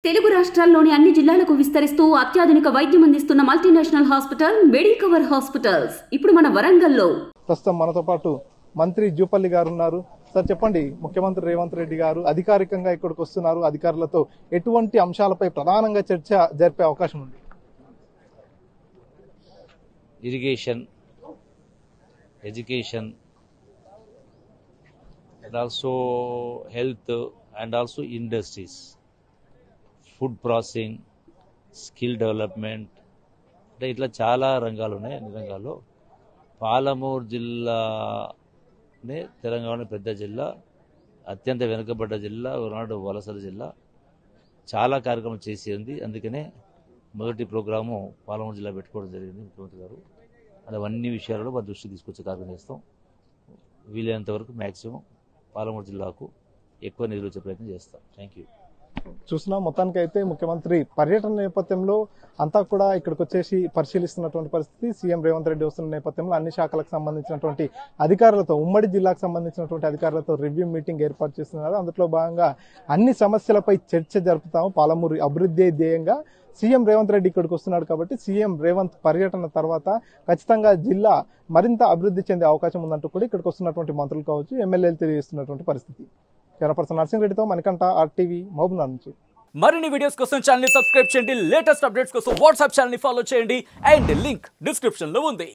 తెలుగు రాష్ట్రాల్లోని అన్ని జిల్లాలకు విస్తరిస్తూ అత్యాధునిక వైద్యం అందిస్తున్న మల్టీనేషనల్ హాస్పిటల్ మెడికవర్ హాస్పిటల్స్ ఇప్పుడు మన వరంగల్లో. ప్రస్తుతం మనతో పాటు మంత్రి జూపల్లి గారు ఉన్నారు. సార్ చెప్పండి, ముఖ్యమంత్రి రేవంత్ రెడ్డి గారు అధికారికంగా ఇక్కడికి వస్తున్నారు. అధికారులతో ఎటువంటి అంశాలపై ప్రధానంగా చర్చ జరిపే అవకాశం ఉంది? Irrigation, education and also health and also industries, food processing, skill development, అంటే ఇట్లా చాలా రంగాలు ఉన్నాయి. అన్ని రంగాల్లో పాలమూరు జిల్లానే తెలంగాణ పెద్ద జిల్లా, అత్యంత వెనుకబడ్డ జిల్లా, ఒకనాడు వలసల జిల్లా. చాలా కార్యక్రమం చేసి ఉంది. అందుకనే మొదటి ప్రోగ్రాము పాలమూరు జిల్లా పెట్టుకోవడం జరిగింది ముఖ్యమంత్రి గారు. అవన్నీ విషయాలలో మా దృష్టి తీసుకొచ్చే కార్యక్రమం చేస్తాం. వీలైనంత వరకు మ్యాక్సిమం పాలమూరు జిల్లాకు ఎక్కువ నిధులు వచ్చే ప్రయత్నం చేస్తాం. Thank you. చూసినా మొత్తానికైతే ముఖ్యమంత్రి పర్యటన నేపథ్యంలో అంతా కూడా ఇక్కడికి వచ్చేసి పరిశీలిస్తున్నటువంటి పరిస్థితి. సీఎం రేవంత్ రెడ్డి వస్తున్న నేపథ్యంలో అన్ని శాఖలకు సంబంధించినటువంటి అధికారులతో, ఉమ్మడి జిల్లాకు సంబంధించినటువంటి అధికారులతో రివ్యూ మీటింగ్ ఏర్పాటు చేస్తున్నారు. అందులో భాగంగా అన్ని సమస్యలపై చర్చ జరుపుతాము. పాలమూరు అభివృద్ధి ధ్యేయంగా సీఎం రేవంత్ రెడ్డి ఇక్కడికి వస్తున్నాడు కాబట్టి సీఎం రేవంత్ పర్యటన తర్వాత ఖచ్చితంగా జిల్లా మరింత అభివృద్ధి చెందే అవకాశం ఉందంటూ కూడా ఇక్కడికి వస్తున్నటువంటి మంత్రులు కావచ్చు, ఎమ్మెల్యేలు తెలియజేస్తున్నటువంటి పరిస్థితి. కెమెరా నర్సింగ్ రెడ్డితో మణికంఠ, RTV, మహబూబ్నగర్ నుంచి. మరిన్ని వీడియోస్ కోసం ఛానల్ ని సబ్స్క్రైబ్ చేయండి. లేటెస్ట్ అప్డేట్స్ కోసం వాట్సాప్ ఛానల్ ని ఫాలో చేయండి. అండ్ లింక్ డిస్క్రిప్షన్ లో ఉంది.